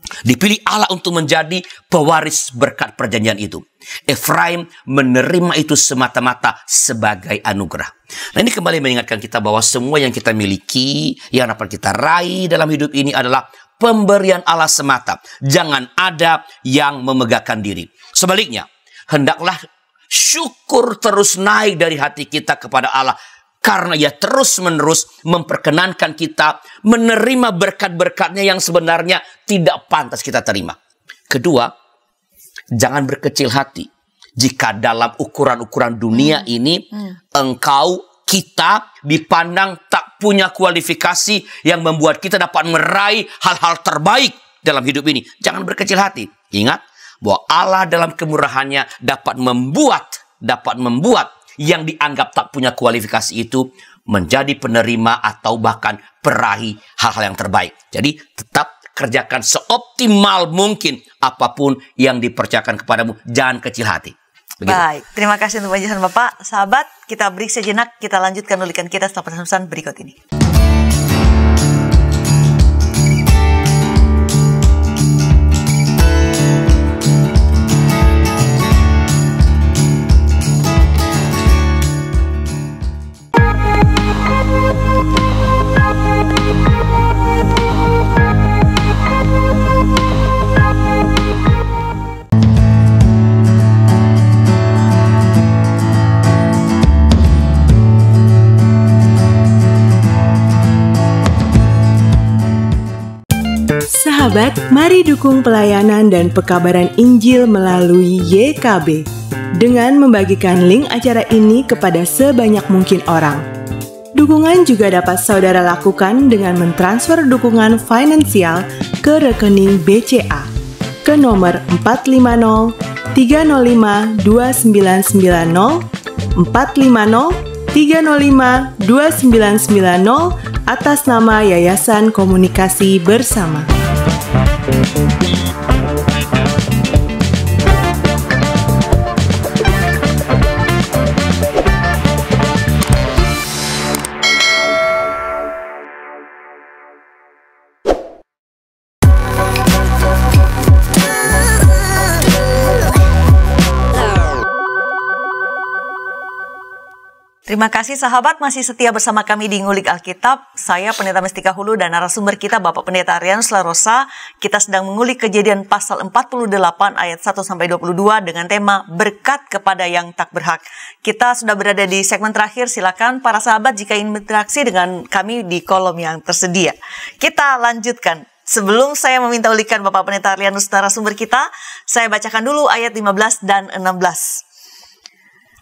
Dipilih Allah untuk menjadi pewaris berkat perjanjian itu. Efraim menerima itu semata-mata sebagai anugerah. Nah, ini kembali mengingatkan kita bahwa semua yang kita miliki, yang dapat kita raih dalam hidup ini adalah pemberian Allah semata. Jangan ada yang memegahkan diri. Sebaliknya, hendaklah syukur terus naik dari hati kita kepada Allah. Karena ia terus-menerus memperkenankan kita menerima berkat-berkatnya yang sebenarnya tidak pantas kita terima. Kedua, jangan berkecil hati. Jika dalam ukuran-ukuran dunia ini, kita dipandang tak punya kualifikasi yang membuat kita dapat meraih hal-hal terbaik dalam hidup ini. Jangan berkecil hati. Ingat bahwa Allah dalam kemurahannya dapat membuat yang dianggap tak punya kualifikasi itu menjadi penerima atau bahkan peraih hal-hal yang terbaik. Jadi tetap kerjakan seoptimal mungkin apapun yang dipercayakan kepadamu. Jangan kecil hati. Begitu. Baik, terima kasih untuk penjelasan Bapak. Sahabat, kita break sejenak. Kita lanjutkan ulikan kita setelah pesan-pesan berikut ini. sahabat, mari dukung pelayanan dan pekabaran Injil melalui YKB dengan membagikan link acara ini kepada sebanyak mungkin orang. Dukungan juga dapat saudara lakukan dengan mentransfer dukungan finansial ke rekening BCA ke nomor 450 305 2990 450 305 2990 atas nama Yayasan Komunikasi Bersama. Terima kasih sahabat masih setia bersama kami di Ngulik Alkitab. Saya Pendeta Mestika Hulu dan narasumber kita Bapak Pendeta Arianus Larosa. Kita sedang mengulik Kejadian pasal 48 ayat 1-22 dengan tema berkat kepada yang tak berhak. Kita sudah berada di segmen terakhir. Silakan para sahabat jika ingin berinteraksi dengan kami di kolom yang tersedia. Kita lanjutkan. Sebelum saya meminta ulikan Bapak Pendeta Arianus narasumber kita, saya bacakan dulu ayat 15 dan 16.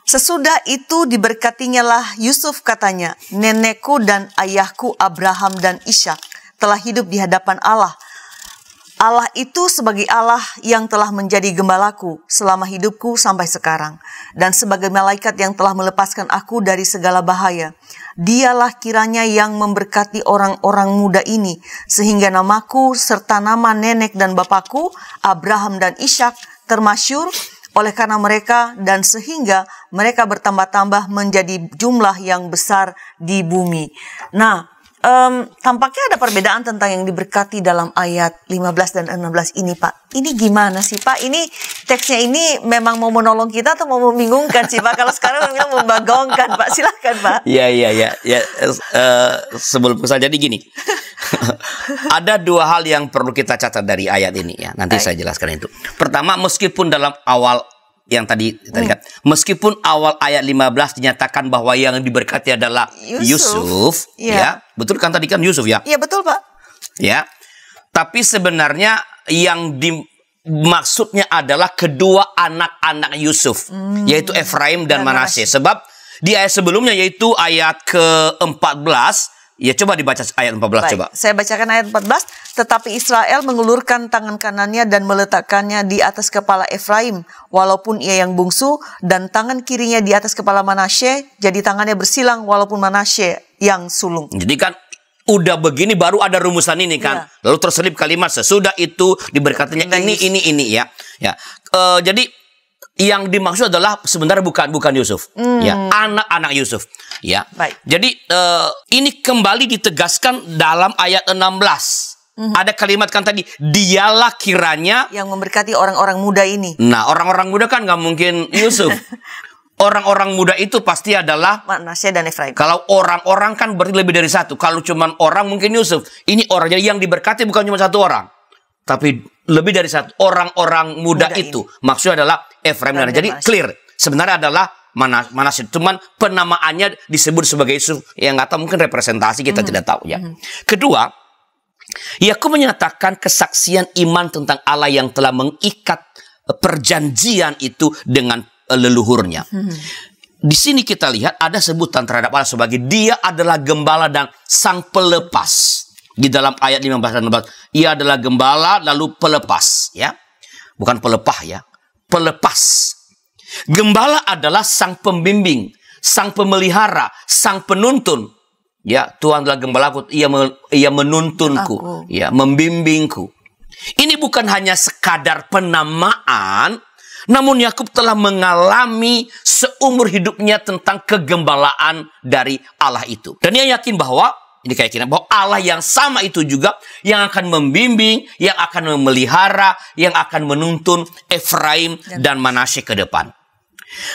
Sesudah itu diberkatinyalah Yusuf katanya, nenekku dan ayahku Abraham dan Ishak telah hidup di hadapan Allah. Allah itu sebagai Allah yang telah menjadi gembalaku selama hidupku sampai sekarang. Dan sebagai malaikat yang telah melepaskan aku dari segala bahaya. Dialah kiranya yang memberkati orang-orang muda ini. Sehingga namaku serta nama nenek dan bapakku Abraham dan Ishak termasyur oleh karena mereka, dan sehingga mereka bertambah-tambah menjadi jumlah yang besar di bumi. Nah, tampaknya ada perbedaan tentang yang diberkati dalam ayat 15 dan 16 ini, Pak. Ini gimana sih, Pak? Ini teksnya ini memang mau menolong kita atau mau membingungkan sih, Pak? Kalau sekarang bilang membagongkan, Pak. Silakan, Pak. Ya. Sebelum saya jadi gini. Ada dua hal yang perlu kita catat dari ayat ini ya. Nanti saya jelaskan itu. Pertama, meskipun dalam awal yang tadi kan, meskipun awal ayat 15 dinyatakan bahwa yang diberkati adalah Yusuf, ya. Betul kan tadi kan Yusuf ya? Iya, betul, Pak. Ya. Tapi sebenarnya yang maksudnya adalah kedua anak-anak Yusuf, yaitu Efraim dan Manasye. Sebab di ayat sebelumnya yaitu ayat ke-14. Ya, coba dibaca ayat 14. Baik, coba. Saya bacakan ayat 14. Tetapi Israel mengulurkan tangan kanannya dan meletakkannya di atas kepala Efraim, walaupun ia yang bungsu, dan tangan kirinya di atas kepala Manasye, jadi tangannya bersilang walaupun Manasye yang sulung. Jadi kan udah begini baru ada rumusan ini kan. Lalu terselip kalimat sesudah itu diberkatinya ini ya. Ya. Jadi yang dimaksud adalah sebenarnya bukan Yusuf, ya, anak-anak Yusuf, ya. Baik. Jadi ini kembali ditegaskan dalam ayat 16. Ada kalimat kan tadi, dialah kiranya yang memberkati orang-orang muda ini. Nah, orang-orang muda kan nggak mungkin Yusuf. Orang-orang muda itu pasti adalah Manasye dan Efraim. Kalau orang-orang kan berarti lebih dari satu. Kalau cuma orang mungkin Yusuf. Ini orang, jadi yang diberkati bukan cuma satu orang, tapi lebih dari satu. Orang-orang muda itu ini. Maksudnya adalah Efraim dan jadi Manasye. Clear sebenarnya adalah Manasye. Cuman penamaannya disebut sebagai Yusuf. Yang nggak tahu mungkin representasi kita tidak tahu ya. Kedua, Yakub menyatakan kesaksian iman tentang Allah yang telah mengikat perjanjian itu dengan leluhurnya. Di sini kita lihat ada sebutan terhadap Allah sebagai Dia adalah gembala dan sang pelepas. Di dalam ayat 15 dan 16, Ia adalah gembala lalu pelepas, ya. Bukan pelepah ya. Pelepas. Gembala adalah sang pembimbing, sang pemelihara, sang penuntun. Ya, Tuhan adalah gembalaku, ia menuntunku, ya, membimbingku. Ini bukan hanya sekadar penamaan, namun Yakub telah mengalami seumur hidupnya tentang kegembalaan dari Allah itu. Dan ia yakin bahwa ini keyakinan bahwa Allah yang sama itu juga yang akan membimbing, yang akan memelihara, yang akan menuntun Efraim dan Manasye ke depan.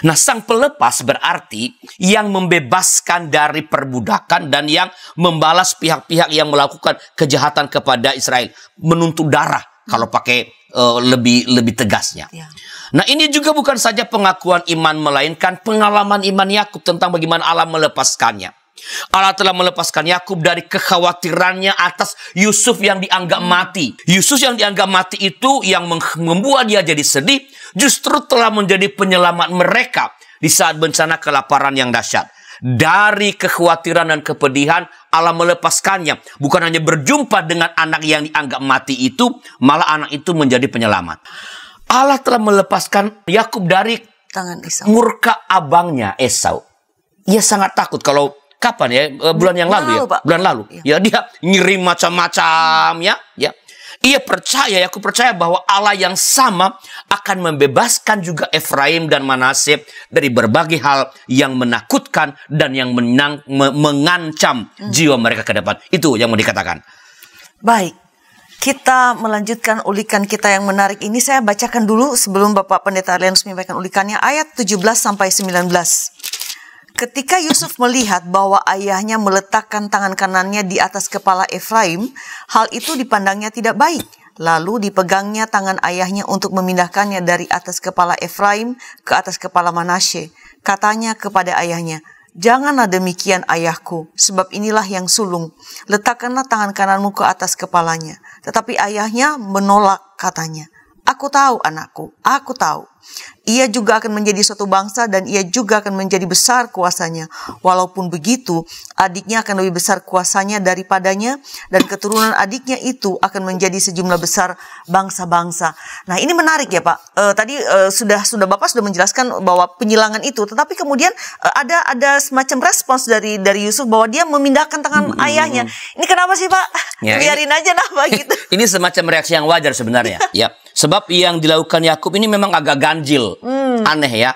Nah, sang pelepas berarti yang membebaskan dari perbudakan dan yang membalas pihak-pihak yang melakukan kejahatan kepada Israel. Menuntut darah kalau pakai lebih tegasnya. Ya. Nah, ini juga bukan saja pengakuan iman, melainkan pengalaman iman Yakub tentang bagaimana Allah melepaskannya. Allah telah melepaskan Yakub dari kekhawatirannya atas Yusuf yang dianggap mati. Yusuf yang dianggap mati itu yang membuat dia jadi sedih, justru telah menjadi penyelamat mereka di saat bencana kelaparan yang dahsyat. Dari kekhawatiran dan kepedihan, Allah melepaskannya. Bukan hanya berjumpa dengan anak yang dianggap mati itu, malah anak itu menjadi penyelamat. Allah telah melepaskan Yakub dari Tangan Esau. murka abangnya Esau. Ia sangat takut kalau kapan ya, bulan yang lalu ya, Pak. bulan lalu. Ya, dia ngirim macam-macam ya. Ia percaya, aku percaya bahwa Allah yang sama akan membebaskan juga Efraim dan Manasye dari berbagai hal yang menakutkan dan yang mengancam jiwa mereka ke depan. Itu yang mau dikatakan. Baik, kita melanjutkan ulikan kita yang menarik ini. Saya bacakan dulu sebelum Bapak Pendeta Arlianus menyampaikan ulikannya, ayat 17 sampai 19. Ketika Yusuf melihat bahwa ayahnya meletakkan tangan kanannya di atas kepala Efraim, hal itu dipandangnya tidak baik. Lalu dipegangnya tangan ayahnya untuk memindahkannya dari atas kepala Efraim ke atas kepala Manasye. Katanya kepada ayahnya, "Janganlah demikian ayahku, sebab inilah yang sulung. Letakkanlah tangan kananmu ke atas kepalanya." Tetapi ayahnya menolak, katanya, "Aku tahu anakku, aku tahu. Ia juga akan menjadi suatu bangsa dan ia juga akan menjadi besar kuasanya. Walaupun begitu, adiknya akan lebih besar kuasanya daripadanya dan keturunan adiknya itu akan menjadi sejumlah besar bangsa-bangsa." Nah, ini menarik ya Pak. Tadi sudah Bapak sudah menjelaskan bahwa penyilangan itu, tetapi kemudian ada semacam respons dari Yusuf bahwa dia memindahkan tangan ayahnya. Ini kenapa sih Pak? Ya, biarin aja nah gitu. Ini semacam reaksi yang wajar sebenarnya. Ya, sebab yang dilakukan Yakub ini memang agak ganjil, aneh ya.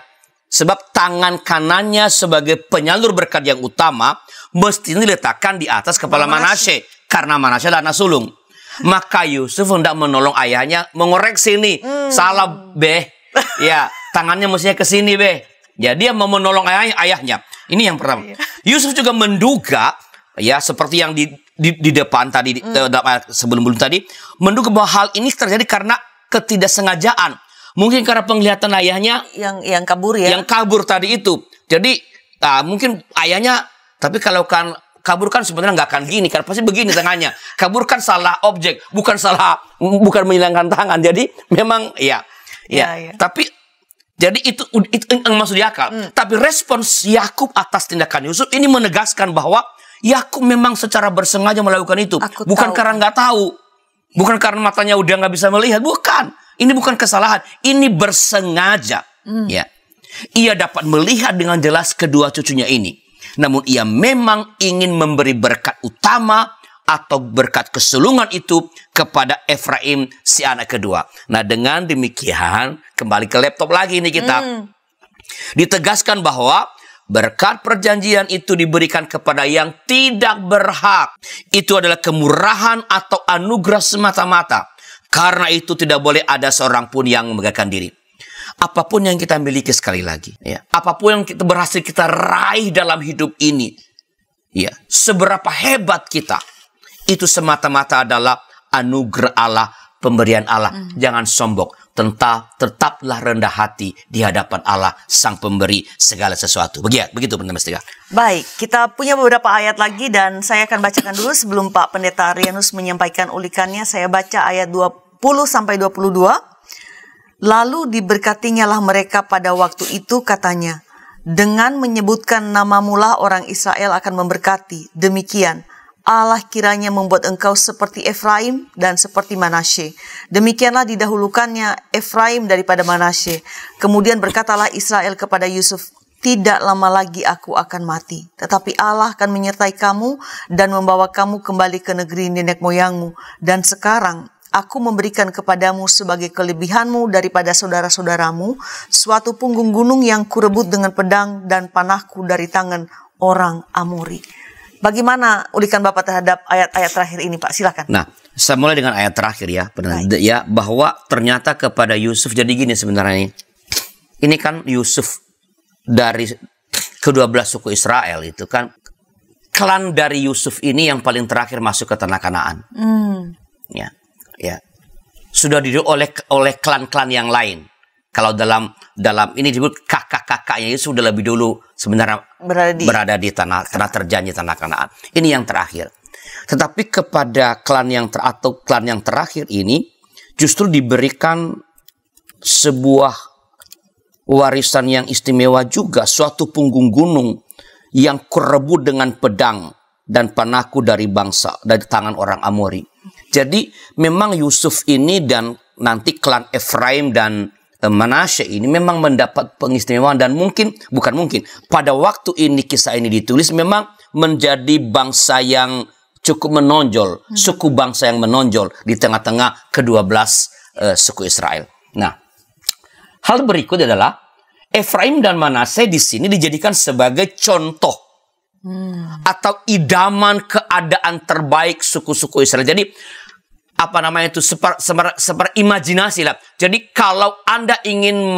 Sebab tangan kanannya sebagai penyalur berkat yang utama mesti diletakkan di atas kepala Manasye, karena Manasye adalah anak sulung. Maka Yusuf hendak menolong ayahnya mengoreksi nih, salah beh. Ya, tangannya mestinya ke sini beh. Ya, dia mau menolong ayahnya. Ini yang pertama. Yusuf juga menduga, ya seperti yang di depan tadi, sebelum tadi, menduga bahwa hal ini terjadi karena ketidaksengajaan. Mungkin karena penglihatan ayahnya yang kabur ya. Yang kabur tadi itu. Jadi mungkin ayahnya, tapi kalau kan kabur kan sebenarnya nggak akan gini, kan pasti begini tangannya. Kabur kan salah objek, bukan menghilangkan tangan. Jadi memang ya. Tapi jadi itu yang masuk di akal. Tapi respons Yakub atas tindakan Yusuf ini menegaskan bahwa Yakub memang secara bersengaja melakukan itu. Bukan karena nggak tahu. Bukan karena matanya udah nggak bisa melihat. Bukan. Ini bukan kesalahan. Ini bersengaja. Ya. Ia dapat melihat dengan jelas kedua cucunya ini. Namun ia memang ingin memberi berkat utama atau berkat kesulungan itu kepada Efraim, si anak kedua. Nah, dengan demikian, kembali ke laptop lagi nih kita. Ditegaskan bahwa berkat perjanjian itu diberikan kepada yang tidak berhak. Itu adalah kemurahan atau anugerah semata-mata. Karena itu tidak boleh ada seorang pun yang memegahkan diri. Apapun yang kita miliki, sekali lagi, ya, apapun yang kita berhasil kita raih dalam hidup ini, ya, seberapa hebat kita, itu semata-mata adalah anugerah Allah, pemberian Allah. Jangan sombong. Tetaplah rendah hati di hadapan Allah, sang pemberi segala sesuatu. Begitu Pendeta Mestika. Baik, kita punya beberapa ayat lagi dan saya akan bacakan dulu sebelum Pak Pendeta Arlianus menyampaikan ulikannya. Saya baca ayat 20 sampai 22. Lalu diberkatinya lah mereka pada waktu itu, katanya, dengan menyebutkan namamu lah orang Israel akan memberkati. Demikian Allah kiranya membuat engkau seperti Efraim dan seperti Manasye. Demikianlah didahulukannya Efraim daripada Manasye. Kemudian berkatalah Israel kepada Yusuf, "Tidak lama lagi aku akan mati, tetapi Allah akan menyertai kamu dan membawa kamu kembali ke negeri nenek moyangmu. Dan sekarang aku memberikan kepadamu sebagai kelebihanmu daripada saudara-saudaramu suatu punggung gunung yang kurebut dengan pedang dan panahku dari tangan orang Amori." Bagaimana ulikan Bapak terhadap ayat-ayat terakhir ini, Pak? Silakan. Nah, saya mulai dengan ayat terakhir ya, ya, bahwa ternyata kepada Yusuf, jadi gini sebenarnya ini kan Yusuf dari ke-12 suku Israel itu kan, klan dari Yusuf ini yang paling terakhir masuk ke tanah Kanaan. Ya. Sudah dididik oleh klan-klan yang lain. Kalau dalam ini disebut kakak-kakaknya Yusuf sudah lebih dulu sebenarnya berada di tanah terjanji, tanah Kanaan. Ini yang terakhir. Tetapi kepada klan yang terakhir ini justru diberikan sebuah warisan yang istimewa juga, suatu punggung gunung yang kurebut dengan pedang dan panahku dari tangan orang Amori. Jadi memang Yusuf ini dan nanti klan Efraim dan Manasye ini memang mendapat pengistimewaan, dan pada waktu ini kisah ini ditulis memang menjadi bangsa yang cukup menonjol, suku bangsa yang menonjol di tengah-tengah ke-12 suku Israel. Nah, hal berikut adalah Efraim dan Manasye di sini dijadikan sebagai contoh atau idaman keadaan terbaik suku-suku Israel. Jadi imajinasi lah. Jadi kalau Anda ingin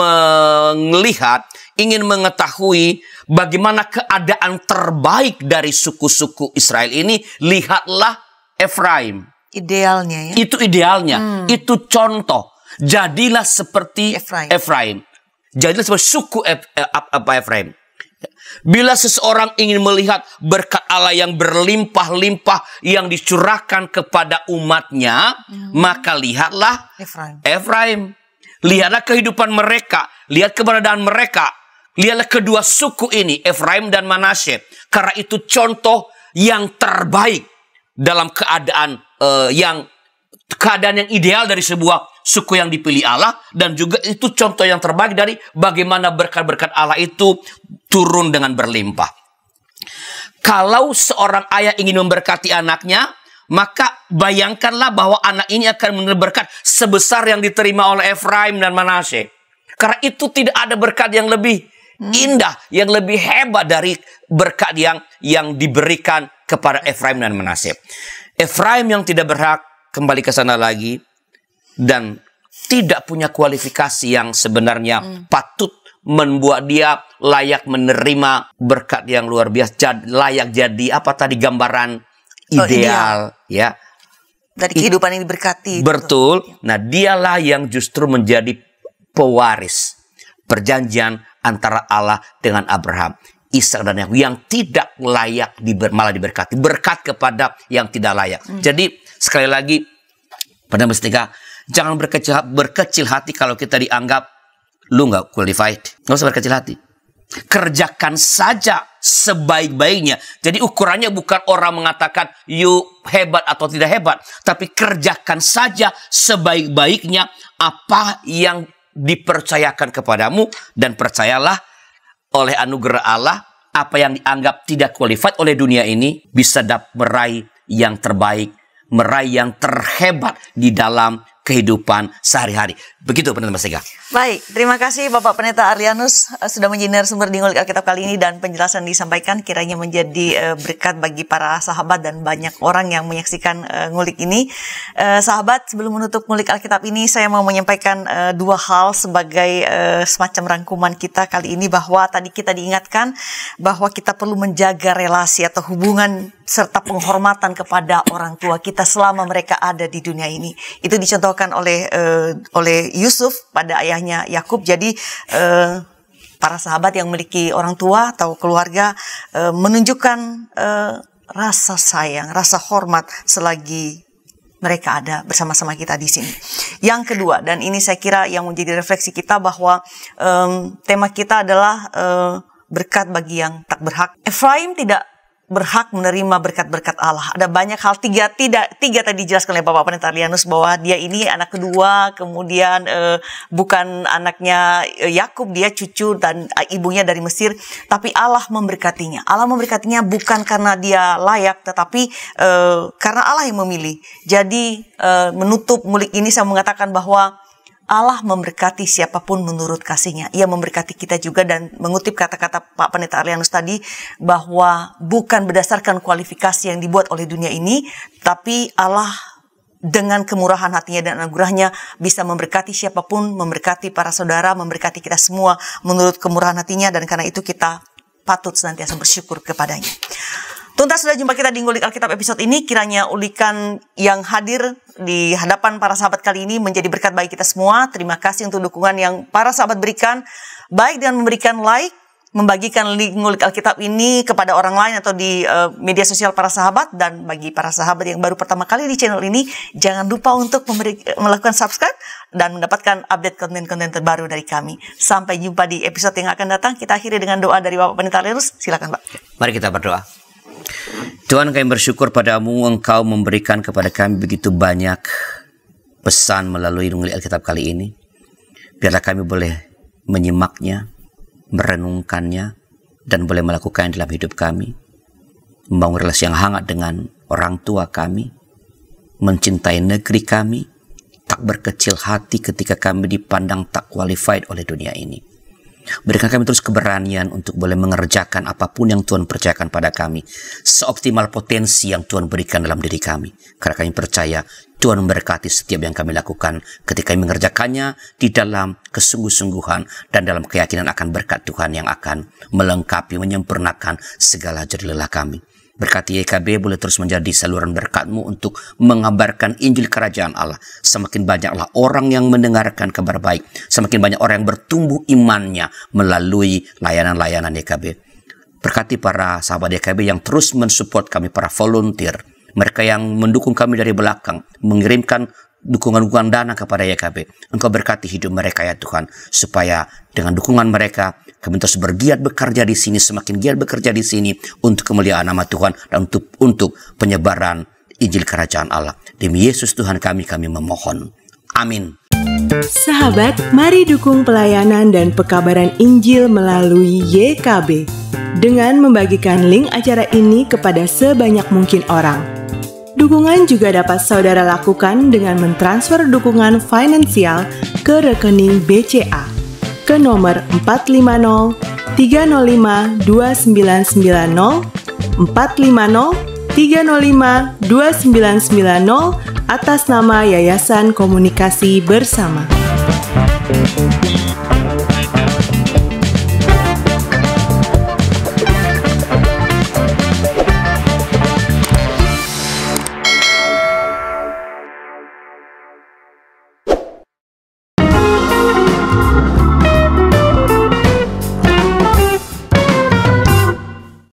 melihat, ingin mengetahui bagaimana keadaan terbaik dari suku-suku Israel ini, lihatlah Efraim. Idealnya ya. Itu idealnya. Itu contoh. Jadilah seperti Efraim. Jadilah seperti suku Efraim. Bila seseorang ingin melihat berkat Allah yang berlimpah-limpah yang dicurahkan kepada umatnya, maka lihatlah Efraim. Lihatlah kehidupan mereka, lihat keberadaan mereka, lihatlah kedua suku ini, Efraim dan Manasye. Karena itu contoh yang terbaik dalam keadaan yang ideal dari sebuah suku yang dipilih Allah, dan juga itu contoh yang terbaik dari bagaimana berkat-berkat Allah itu turun dengan berlimpah. Kalau seorang ayah ingin memberkati anaknya, maka bayangkanlah bahwa anak ini akan menerima berkat sebesar yang diterima oleh Efraim dan Manasye. Karena itu tidak ada berkat yang lebih indah, yang lebih hebat dari berkat yang diberikan kepada Efraim dan Manasye. Efraim yang tidak berhak kembali ke sana lagi dan tidak punya kualifikasi yang sebenarnya patut membuat dia layak menerima berkat yang luar biasa, layak jadi gambaran ideal ya dari kehidupan yang diberkati. Betul. Nah, dialah yang justru menjadi pewaris perjanjian antara Allah dengan Abraham, Ishak dan Yakub, yang tidak layak malah diberkati, berkat kepada yang tidak layak. Jadi sekali lagi, pada mestinya jangan berkecil hati kalau kita dianggap lu nggak qualified. Nggak usah berkecil hati. Kerjakan saja sebaik-baiknya. Jadi ukurannya bukan orang mengatakan you hebat atau tidak hebat, tapi kerjakan saja sebaik-baiknya apa yang dipercayakan kepadamu, dan percayalah oleh anugerah Allah apa yang dianggap tidak qualified oleh dunia ini bisa meraih yang terbaik, meraih yang terhebat di dalam kehidupan sehari-hari. Begitu Pendeta Mas Ega. Baik, terima kasih Bapak Pendeta Arlianus sudah menjadi narasumber di Ngulik Alkitab kali ini, dan penjelasan disampaikan kiranya menjadi berkat bagi para sahabat dan banyak orang yang menyaksikan Ngulik ini. Sahabat, sebelum menutup Ngulik Alkitab ini, saya mau menyampaikan dua hal sebagai semacam rangkuman kita kali ini, bahwa tadi kita diingatkan bahwa kita perlu menjaga relasi atau hubungan serta penghormatan kepada orang tua kita selama mereka ada di dunia ini. Itu dicontohkan oleh Yusuf pada ayahnya Yakub. Jadi para sahabat yang memiliki orang tua atau keluarga menunjukkan rasa sayang, rasa hormat selagi mereka ada bersama-sama kita di sini. Yang kedua, dan ini saya kira yang menjadi refleksi kita, bahwa tema kita adalah berkat bagi yang tak berhak. Efraim tidak berhak menerima berkat-berkat Allah. Ada banyak hal, tiga tadi dijelaskan oleh Bapak Pendeta Arlianus, bahwa dia ini anak kedua, kemudian bukan anaknya Yakub, dia cucu dan ibunya dari Mesir, tapi Allah memberkatinya. Allah memberkatinya bukan karena dia layak, tetapi karena Allah yang memilih. Jadi menutup Ngulik ini saya mengatakan bahwa Allah memberkati siapapun menurut kasih-Nya. Ia memberkati kita juga, dan mengutip kata-kata Pak Pendeta Arlianus tadi, bahwa bukan berdasarkan kualifikasi yang dibuat oleh dunia ini, tapi Allah dengan kemurahan hatinya dan anugerahnya bisa memberkati siapapun, memberkati para saudara, memberkati kita semua menurut kemurahan hatinya, dan karena itu kita patut senantiasa bersyukur kepadanya. Tuntas sudah jumpa kita di Ngulik Alkitab episode ini. Kiranya ulikan yang hadir di hadapan para sahabat kali ini menjadi berkat bagi kita semua. Terima kasih untuk dukungan yang para sahabat berikan, baik dengan memberikan like, membagikan link Ngulik Alkitab ini kepada orang lain atau di media sosial para sahabat. Dan bagi para sahabat yang baru pertama kali di channel ini, jangan lupa untuk melakukan subscribe dan mendapatkan update konten-konten terbaru dari kami. Sampai jumpa di episode yang akan datang. Kita akhiri dengan doa dari Bapak Pendeta Lerus. Silakan, Pak. Mari kita berdoa. Tuhan, kami bersyukur padamu, Engkau memberikan kepada kami begitu banyak pesan melalui Ngulik Alkitab kali ini. Biarlah kami boleh menyimaknya, merenungkannya, dan boleh melakukannya dalam hidup kami. Membangun relasi yang hangat dengan orang tua kami, mencintai negeri kami, tak berkecil hati ketika kami dipandang tak qualified oleh dunia ini. Berikan kami terus keberanian untuk boleh mengerjakan apapun yang Tuhan percayakan pada kami, seoptimal potensi yang Tuhan berikan dalam diri kami. Karena kami percaya Tuhan memberkati setiap yang kami lakukan ketika kami mengerjakannya di dalam kesungguh-sungguhan dan dalam keyakinan akan berkat Tuhan yang akan melengkapi, menyempurnakan segala jerih lelah kami. Berkati YKB boleh terus menjadi saluran berkat-Mu untuk mengabarkan Injil Kerajaan Allah. Semakin banyaklah orang yang mendengarkan kabar baik. Semakin banyak orang yang bertumbuh imannya melalui layanan-layanan YKB. Berkati para sahabat YKB yang terus mensupport kami, para volunteer. Mereka yang mendukung kami dari belakang, mengirimkan dukungan-dukungan dana kepada YKB. Engkau berkati hidup mereka ya Tuhan, supaya dengan dukungan mereka kami terus bergiat bekerja di sini, semakin giat bekerja di sini untuk kemuliaan nama Tuhan dan untuk penyebaran Injil Kerajaan Allah. Demi Yesus Tuhan kami memohon. Amin. Sahabat, mari dukung pelayanan dan pekabaran Injil melalui YKB dengan membagikan link acara ini kepada sebanyak mungkin orang. Dukungan juga dapat saudara lakukan dengan mentransfer dukungan finansial ke rekening BCA ke nomor 450 305 2990 450 305 2990 atas nama Yayasan Komunikasi Bersama.